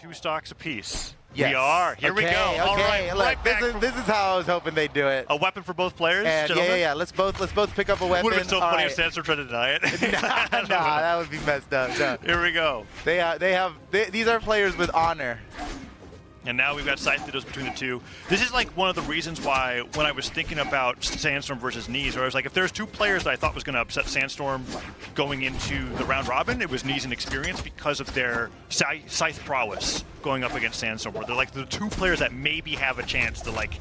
2 stocks apiece. Yes. We are. Here we go. Okay. All right. Look, Right back this is how I was hoping they'd do it. a weapon for both players, And gentlemen? yeah. Let's both pick up a weapon. Would have been so funny All if Sandstorm tried to deny it. nah, that would be messed up. No. Here we go. These are players with honor. And now we've got side fiddles between the two. This is like one of the reasons why when I was thinking about Sandstorm versus Neeze, where I was like, if there's 2 players that I thought was going to upset Sandstorm going into the round robin, it was Neeze and Experience because of their scythe prowess going up against Sandstorm, where they're like the 2 players that maybe have a chance to like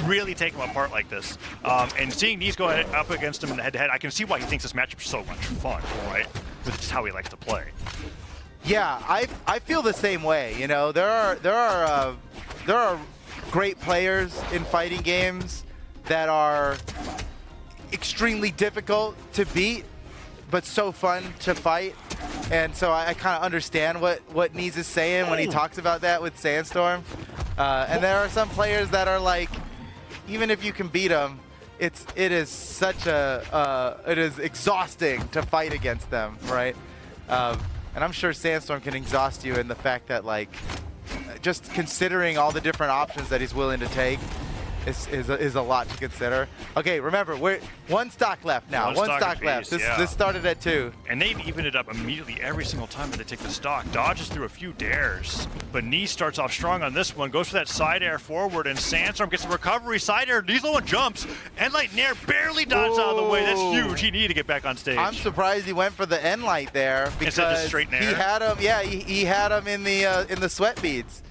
really take them apart like this. And seeing Neeze go up against him in the head-to-head, I can see why he thinks this matchup is so much fun, right? This is how he likes to play. Yeah, I feel the same way. You know, there are great players in fighting games that are extremely difficult to beat, but so fun to fight. And so I kind of understand what Neeze is saying when he talks about that with Sandstorm. And there are some players that are like, even if you can beat them, it is exhausting to fight against them, right? And I'm sure Sandstorm can exhaust you in the fact that, like, just considering all the different options that he's willing to take is a lot to consider. Okay, remember, we're 1 stock left now. One stock left. This started at 2. And they've evened it up immediately every single time that they take the stock. Dodges through a few dares, but Neeze starts off strong on this one. Goes for that side air forward, and Sandstorm gets the recovery. Side air, Neeze one jumps, and Light Nair barely dodges out of the way. That's huge. He needed to get back on stage. I'm surprised he went for the end light there because just straight Nair. he had him. Yeah, he had him in the sweat beads.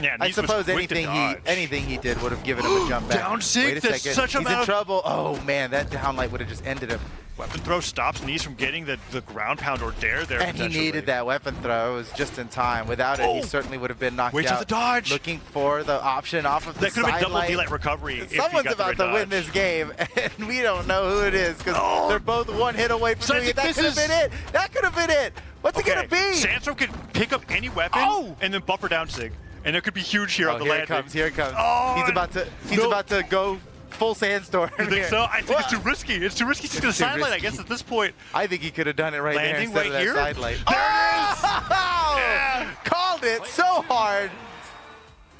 Yeah, I suppose anything he did would have given him a jump back. Down sig, Wait a that's second. such a He's in trouble. Oh man, that down light would have just ended him. Weapon throw stops Neeze from getting the ground pound or dare there. And he needed that weapon throw. It was just in time. Without it, he certainly would have been knocked Wait out. till the dodge. Looking for the option off of the that could have been double light. D-light recovery. Someone's about to win this game, and we don't know who it is because they're both 1 hit away from doing it. That could have been it. That could have been it. What's it gonna be? Sandstorm could pick up any weapon and then buffer down sig. And it could be huge here on the landing. Here it comes. Oh, he's about to go full Sandstorm. You think so? I think it's too risky. It's too risky. He's going to sidelight, I guess, at this point. I think he could have done it right there instead of that sidelight. There it is! Yeah. Called it so hard.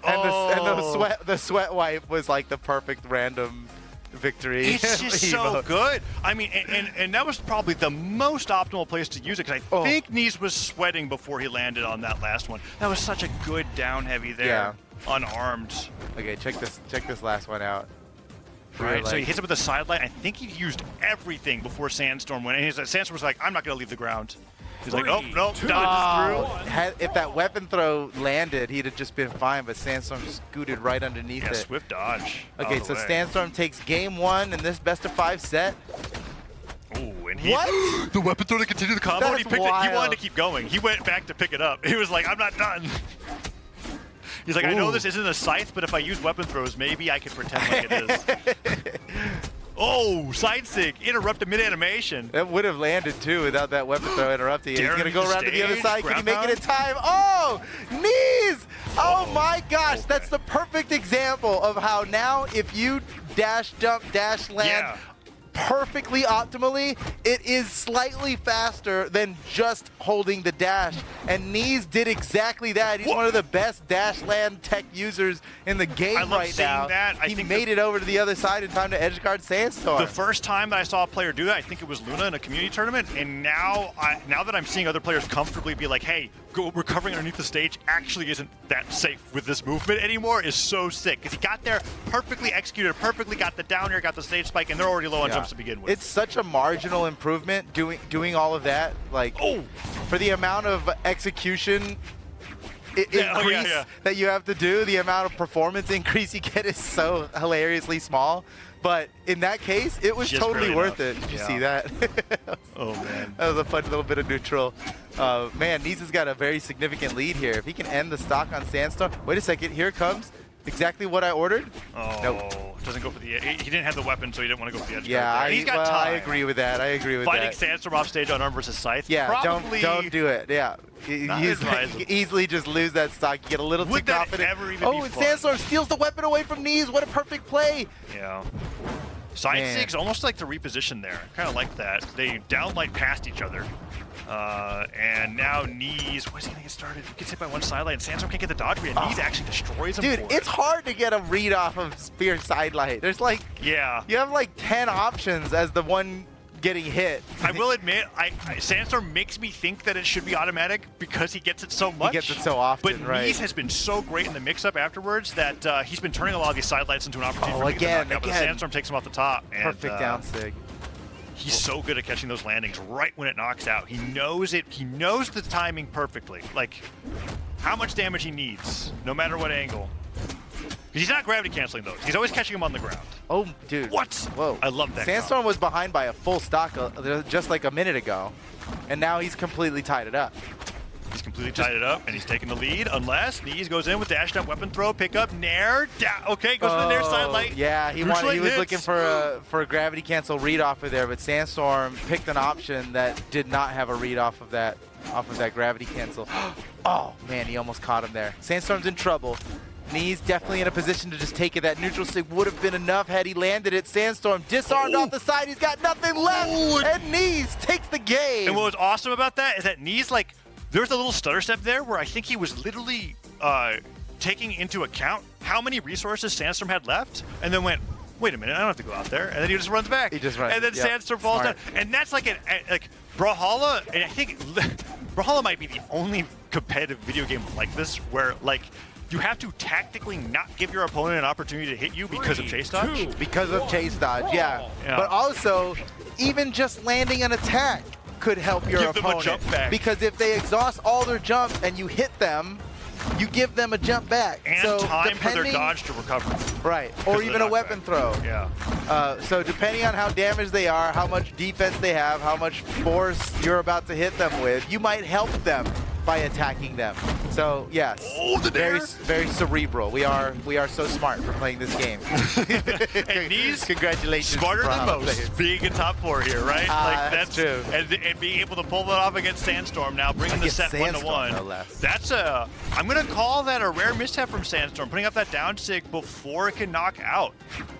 And the sweat wipe was like the perfect random victory. It's just so good. I mean, and that was probably the most optimal place to use it because I think Neeze was sweating before he landed on that last one. That was such a good down heavy there, unarmed. Okay, check this last one out. Right, so he hits it with a sidelight. I think he used everything before Sandstorm went. And Sandstorm was like, I'm not going to leave the ground. He's like, oh, no, dodges through. If that weapon throw landed, he'd have just been fine, but Sandstorm scooted right underneath it. Swift dodge. Okay, so Sandstorm takes game 1 in this best-of-5 set. Ooh, and he... What? The weapon throw to continue the combo, and he picked it. He wanted to keep going. He went back to pick it up. He was like, I'm not done. He's like, I know this isn't a scythe, but if I use weapon throws, maybe I can pretend like it is. Oh, side sig, interrupted mid-animation. That would have landed too without that weapon throw interrupting. He's going to go around to the other side. Can he make it in time? Oh, Neeze! Oh my gosh, that's the perfect example of how now if you dash, jump, dash, land perfectly optimally, it is slightly faster than just holding the dash. And Neeze did exactly that. He's one of the best dash land tech users in the game right now. He made it over to the other side in time to edgeguard Sandstorm. The first time that I saw a player do that, I think it was Luna in a community tournament. And now that I'm seeing other players comfortably be like, hey, recovering underneath the stage actually isn't that safe with this movement anymore is so sick. Because he got there perfectly executed, perfectly got the down air, got the stage spike, and they're already low on jumps to begin with. It's such a marginal improvement doing all of that. Like, for the amount of execution increase that you have to do, the amount of performance increase you get is so hilariously small. But in that case, it was totally worth it. Did you see that? Oh, man. That was a fun little bit of neutral. Man, Neeze has got a very significant lead here. If he can end the stock on Sandstorm. Wait a second. Here it comes. Exactly what I ordered. Oh, nope. Doesn't go for the... He didn't have the weapon, so he didn't want to go for the edge. Yeah, he's got time. I agree with that. I agree with Fighting that. Sandstorm off stage on arm versus scythe. Yeah, probably don't do it. Yeah. You easily just lose that stock. You get a little too confident. Ever even be and Sandstorm steals the weapon away from Neeze. What a perfect play. Yeah. Side Sig's almost like the reposition there. Kind of like that. They downlight past each other. And now Neeze, where's he gonna get started? He gets hit by one sidelight, and Sandstorm can't get the dodge read. Neeze actually destroys him. Dude, it's hard to get a read off of Spear sidelight. There's like, you have like 10 options as the one getting hit. I will admit, Sandstorm makes me think that it should be automatic because he gets it so much. He gets it so often, but right? Neeze has been so great in the mix-up afterwards that he's been turning a lot of these sidelights into an opportunity for again. But Sandstorm takes him off the top. And, perfect down sig. He's so good at catching those landings right when it knocks out. He knows it. He knows the timing perfectly. Like how much damage he needs, no matter what angle. He's not gravity canceling those. He's always catching them on the ground. Oh, dude. What? Whoa. I love that. Sandstorm was behind by a full stock just like a minute ago, and now he's completely tied it up. He's completely tied it up, and he's taking the lead, unless Neeze goes in with dashed up weapon throw, pick up, nair, okay, goes to the nair sidelight. Yeah, he was looking for a gravity cancel read off of there, but Sandstorm picked an option that did not have a read off of that gravity cancel. Oh, man, he almost caught him there. Sandstorm's in trouble. Neeze definitely in a position to just take it. That neutral sig would have been enough had he landed it. Sandstorm disarmed off the side. He's got nothing left, and Neeze takes the game. And what was awesome about that is that Neeze, like, there was a little stutter step there where I think he was literally taking into account how many resources Sandstorm had left, and then went, wait a minute, I don't have to go out there. And then he just runs back. He just runs. And then Sandstorm falls down. And that's like Brawlhalla, and I think Brawlhalla might be the only competitive video game like this where, like, you have to tactically not give your opponent an opportunity to hit you because of chase dodge. Because of chase dodge, yeah. But also, even just landing an attack could help your opponent. Give them a jump back. Because if they exhaust all their jumps and you hit them, you give them a jump back. And so time for their dodge to recover. Right, or even a weapon throw. Yeah. So depending on how damaged they are, how much defense they have, how much force you're about to hit them with, you might help them by attacking them. So yes, very cerebral. We are so smart for playing this game. And Neeze, congratulations, smarter than most, being in top 4 here, right? Like that's true. And being able to pull that off against Sandstorm now, bringing the set 1-1. No, that's I'm gonna call that a rare mishap from Sandstorm, putting up that down sig before it can knock out.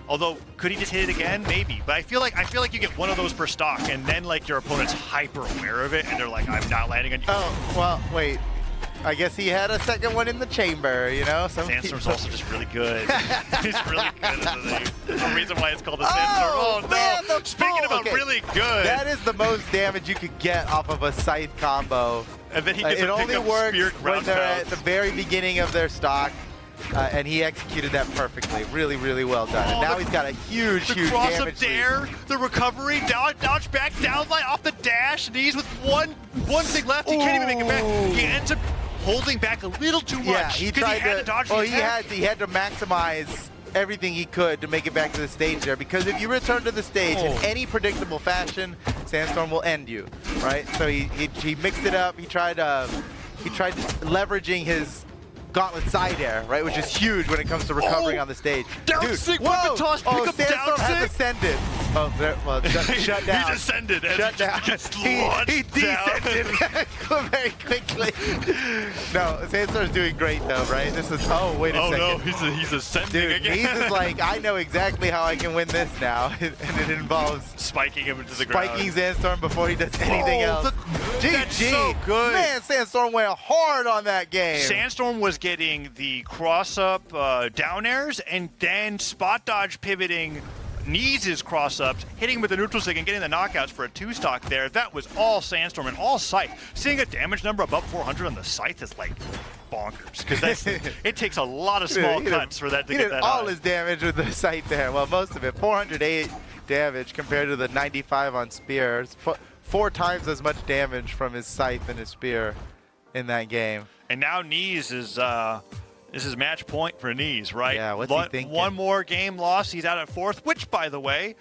Although, could he just hit it again? Maybe. But I feel like you get one of those per stock, and then like your opponent's hyper aware of it, and they're like, I'm not landing on you. Oh, well, wait. I guess he had a second one in the chamber, you know? Sandstorm's also just really good. He's really good at the thing. There's a reason why it's called a Sandstorm. Oh, man, no. Speaking about really good. That is the most damage you could get off of a scythe combo. And then he gets it only works when they're at the very beginning of their stock. And he executed that perfectly. Really, really well done. And now he's got a huge cross-up dare, the recovery, dodge back, downlight off the dash. Neeze with one thing left. He can't even make it back. He ends up holding back a little too much. Yeah, he tried to dodge the attack. He had to maximize everything he could to make it back to the stage there, because if you return to the stage in any predictable fashion, Sandstorm will end you, right? So he mixed it up. He tried leveraging his gauntlet side air, right, which is huge when it comes to recovering on the stage. Down sig, weapon toss, pick up Sandstorm down has ascended. Oh, well, shut down. He's ascended. Shut down. He descended very quickly. No, Sandstorm's doing great though, right? This is, wait a second. Oh no, he's ascending again. Neeze is like, I know exactly how I can win this now, and it involves spiking him into the ground. Spiking Sandstorm before he does anything else. GG. So good. Man, Sandstorm went hard on that game. Sandstorm was getting the cross-up down airs and then spot dodge pivoting Neeze's cross-ups, hitting with the neutral sig and getting the knockouts for a 2-stock there. That was all Sandstorm and all Scythe. Seeing a damage number above 400 on the Scythe is like bonkers, because it takes a lot of small cuts for that to get that all his damage with the Scythe there. Well, most of it. 408 damage compared to the 95 on Spear. It's 4 times as much damage from his Scythe and his Spear in that game. And now Neeze is this is match point for Neeze, right? Yeah, what's he thinking? One more game lost. He's out at 4th, which, by the way,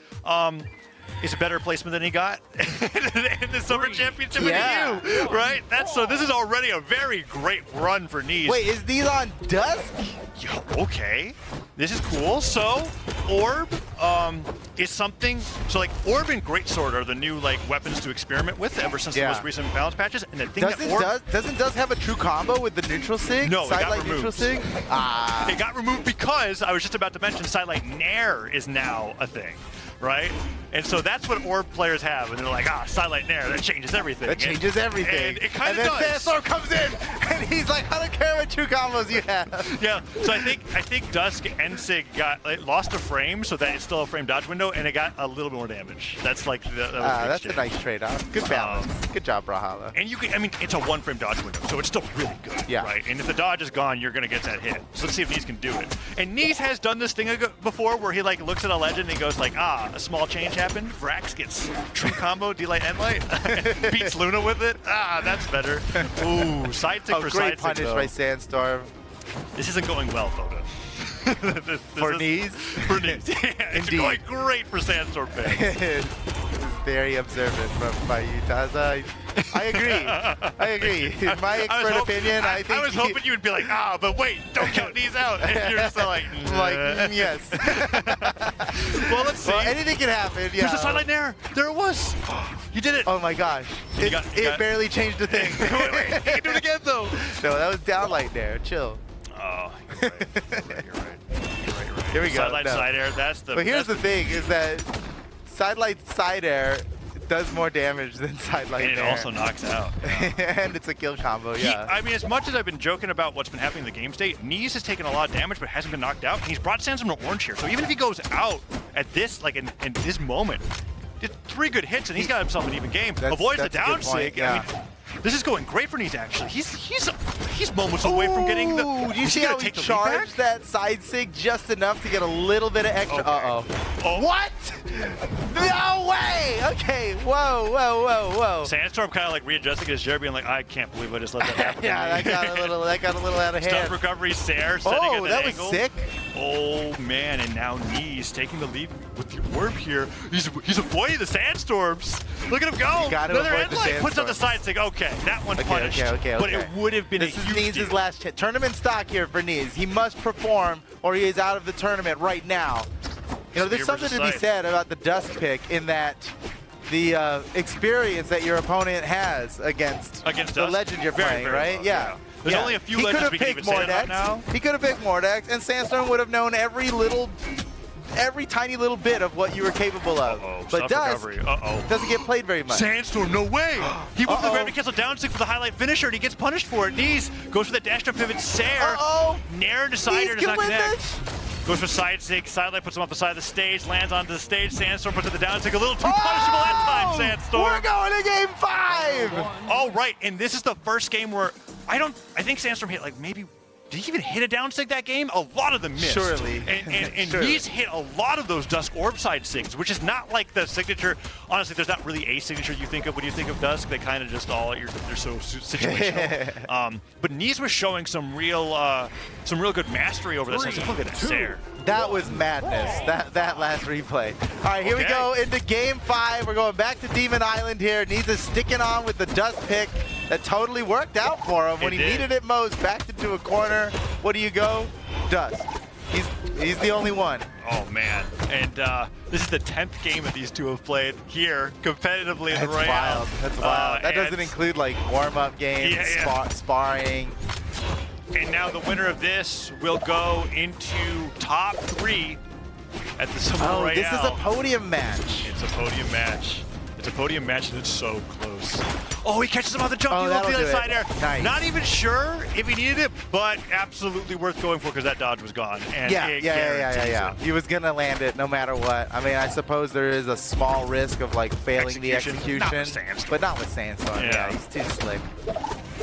is a better placement than he got in the Summer Championship in the EU, right? So this is already a very great run for Neeze. Wait, is Neeze on Dusk? Okay, this is cool. So Orb is something. So like Orb and Greatsword are the new like weapons to experiment with ever since the most recent balance patches. And the thing doesn't Dusk have a true combo with the neutral sig? No, it got removed. Neutral sig? It got removed because I was just about to mention Sidelight Nair is now a thing. right? And so that's what orb players have, and they're like, sidelight nair, that changes everything. That changes everything. And it kind of does. And then Sandstorm comes in, and he's like, I don't care what 2 combos you have. Yeah, so I think Dusk and Sig lost a frame, so that it's still a frame dodge window, and it got a little bit more damage. That's like that's a nice trade-off. Good balance. Good job, Brawlhalla. And it's a 1-frame dodge window, so it's still really good. Yeah. Right. And if the dodge is gone, you're gonna get that hit. So let's see if Neeze can do it. And Neeze has done this thing before, where he like looks at a legend and he goes like, a small change happened. Vrax gets true combo, D-Light, N-Light. Beats Luna with it. That's better. Ooh, side tick for side tick. Great punish by Sandstorm. This isn't going well, Photo. For Neeze? For Neeze. Yeah, it's going great for Sandstorm fans. Very observant by you, Taza. I agree. In my expert opinion, I think... I was hoping you would be like, but wait, don't count Neeze out. And you're just like, yes. Well, let's see. Well, anything can happen, yeah. There's a sidelight nair. There it was. You did it. Oh my gosh. It barely changed a thing. Wait, you can do it again, though. No, that was downlight nair. Chill. Oh, you're right. Here we go. Sidelight side air, that's the... But here's the thing, is that sidelight side air does more damage than sidelight and it nair. also knocks out. Yeah. And it's a kill combo, yeah. I mean, as much as I've been joking about what's been happening in the game state, Neeze has taken a lot of damage but hasn't been knocked out. And he's brought Sandstorm to orange here. So even if he goes out at this, like in this moment, did 3 good hits and he's got himself an even game. Avoids the down sig. Yeah. I mean, this is going great for Neeze, actually. He's moments away from getting the... Do you see how he charged that side sig just enough to get a little bit of extra? Okay. Oh. What? No way! Okay, whoa. Sandstorm kind of like readjusting his chair, being like, I can't believe I just let that happen. Yeah, that got a little out of hand. Stuff recovery, Sair setting at that angle. was sick. Oh man, and now Neeze taking the lead with the orb here. He's avoiding the Sandstorms. Look at him go. Another N-Light puts on the side stick. Okay, that one punished. Okay. But it would have been this a is huge Neeze's deal. last chance. Tournament stock here for Neeze. He must perform or he is out of the tournament right now. You know, there's something to be said about the Dusk pick in that the experience that your opponent has against the Dusk? legend you're playing, very right? well, yeah. There's only a few legends we can even say that now. He could have picked more decks, and Sandstorm would have known every tiny little bit of what you were capable of. But Dusk doesn't get played very much. Sandstorm, no way! He went for the gravity cancel down stick for the highlight finisher, and he gets punished for it. Neeze goes for the dash jump pivot. Sair, Nair decider does not connect. Goes for side sig. Sidelight puts him off the side of the stage, lands onto the stage. Sandstorm puts it the down stick. A little too punishable that time, Sandstorm. We're going to game 5! Oh, right. And this is the first game where I think Sandstorm hit like maybe... Did he even hit a down sig that game? A lot of them missed. Surely. And Neeze hit a lot of those Dusk orb side sigs, which is not like the signature. Honestly, there's not really a signature you think of when you think of Dusk. They kind of just all, they're so situational. But Neeze was showing some real good mastery over this. Look at that Sair. That was madness, that last replay. All right, here we go into game 5. We're going back to Demon Island here. Neeze is sticking on with the Dusk pick. That totally worked out for him when he needed it most. Backed into a corner. What do you go? Dusk. He's the only one. Oh man, and this is the 10th game that these two have played here competitively in the Royale. That's wild. That doesn't include like warm-up games, sparring. And now the winner of this will go into top 3 at the Summer Royale. This is a podium match. It's a podium match. It's a podium match, and it's so close. Oh, he catches him on the jump. Oh, He looks the other side there. Nice. Not even sure if he needed it, but absolutely worth going for because that dodge was gone. And yeah. He was gonna land it no matter what. I mean, I suppose there is a small risk of like failing the execution, but not with Sandstorm. Yeah, he's too slick.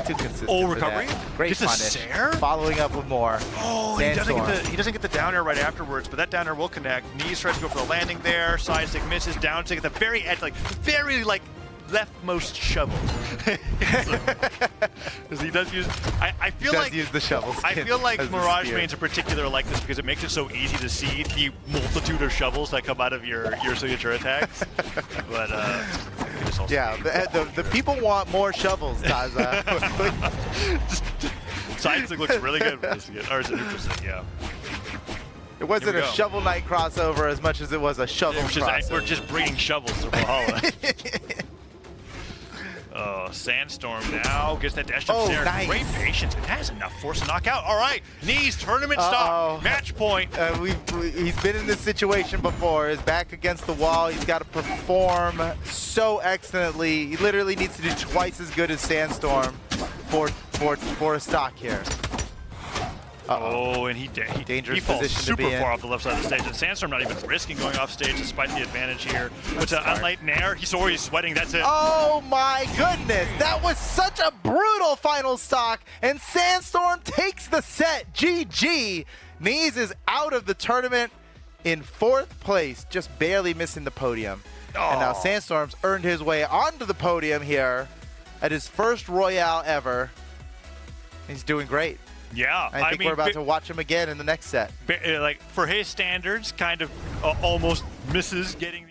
Too consistent. Oh, recovery? Great Just punish. a Sair? Following up with more. Oh, he doesn't get the down air right afterwards, but that down air will connect. Neeze tries to go for the landing there. Side stick misses. Down stick at the very edge, very leftmost shovel. Because he does use. I feel like use the shovel. I feel like Mirage mains in particular are like this because it makes it so easy to see the multitude of shovels that come out of your signature attacks. But the people want more shovels, Taza. Side stick looks really good for this again. Or is it neutral stick? Yeah. It wasn't a Shovel Knight crossover as much as it was a shovel crossover. We're just bringing shovels to Brawlhalla. Sandstorm now gets that dash jump there. Nice. Great patience. It has enough force to knock out. All right, Neeze, tournament stop. Match point. He's been in this situation before. He's back against the wall. He's got to perform so excellently. He literally needs to do twice as good as Sandstorm for a stock here. Oh, and he Dangerous falls position to be super in. far off the left side of the stage. And Sandstorm not even risking going off stage despite the advantage here. But unlike Nair, he's already sweating. That's it. Oh my goodness, that was such a brutal final stock, and Sandstorm takes the set. GG. Neeze is out of the tournament in 4th place, just barely missing the podium. And now Sandstorm's earned his way onto the podium here at his first Royale ever. He's doing great. Yeah, I think we're about to watch him again in the next set. Like, for his standards, kind of almost misses getting the